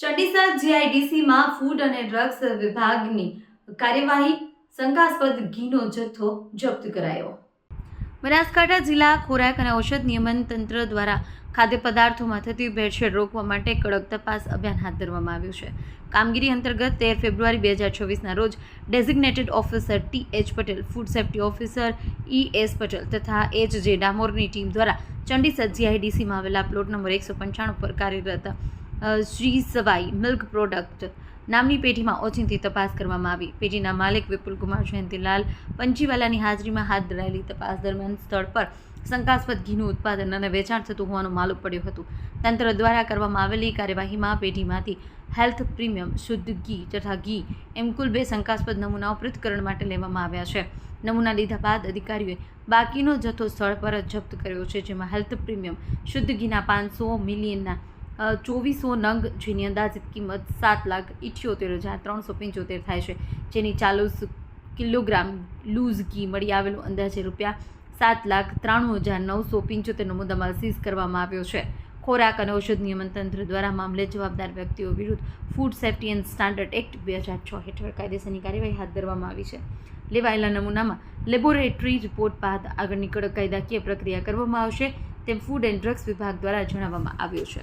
Chandisar જીઆઈડીસીમાં food અને drugs વિભાગની કાર્યવાહી, શંકાસ્પદ ઘીનો જથ્થો જપ્ત કરાયો। બનાસકાંઠા જિલ્લા ખોરાક અને ઔષધ નિયમન તંત્ર દ્વારા ખાદ્ય પદાર્થોમાં થતી ભેળસેળ રોકવા માટે કડક તપાસ અભિયાન હાથ ધરવામાં આવ્યું છે। કામગીરી અંતર્ગત 13 ફેબ્રુઆરી 2024ના રોજ designated officer T H. Patel, food safety officer E S. Patel તથા એચ.જે. ડામોરની ટીમ દ્વારા ચંડીસર જીઆઈડીસીમાં આવેલા પ્લોટ નંબર 195 પર કાર્યરત શ્રી સવાઈ મિલ્ક પ્રોડક્ટ નામની પેઢીમાં ઓચિંતી તપાસ કરવામાં આવી। પેઢીના માલિક વિપુલ કુમાર જયંતિલાલ પંચીવાલાની હાજરીમાં હાથ ધરાયેલી તપાસ દરમિયાન સ્થળ પર શંકાસ્પદ ઘીનું ઉત્પાદન અને વેચાણ થતું હોવાનું માલુમ પડ્યું હતું। તંત્ર દ્વારા કરવામાં આવેલી કાર્યવાહીમાં પેઢીમાંથી હેલ્થ પ્રીમિયમ શુદ્ધ ઘી તથા ઘી એમ કુલ 2 શંકાસ્પદ નમૂનાઓ પૃથ્થકરણ માટે લેવામાં આવ્યા છે। નમૂના લીધા બાદ અધિકારીઓએ બાકીનો જથ્થો સ્થળ પર જ જપ્ત કર્યો છે, જેમાં હેલ્થ પ્રીમિયમ શુદ્ધ ઘીના 500 મિલિયનના 2400 નંગ, જેની અંદાજિત કિંમત 7,78,375 થાય છે, જેની 40 કિલોગ્રામ લૂઝ ઘી મળી આવેલું અંદાજે ₹7,93,975નો મુદ્દામાલ સીઝ કરવામાં આવ્યો છે। ખોરાક અને ઔષધ નિયમન તંત્ર દ્વારા મામલે જવાબદાર વ્યક્તિઓ વિરુદ્ધ food safety and standard act 2006 હેઠળ કાયદેસરની કાર્યવાહી હાથ ધરવામાં આવી છે। લેવાયેલા નમૂનામાં લેબોરેટરી રિપોર્ટ બાદ આગળની કડક કાયદાકીય પ્રક્રિયા કરવામાં આવશે, તેમ ફૂડ એન્ડ ડ્રગ્સ વિભાગ દ્વારા જણાવવામાં આવ્યું છે।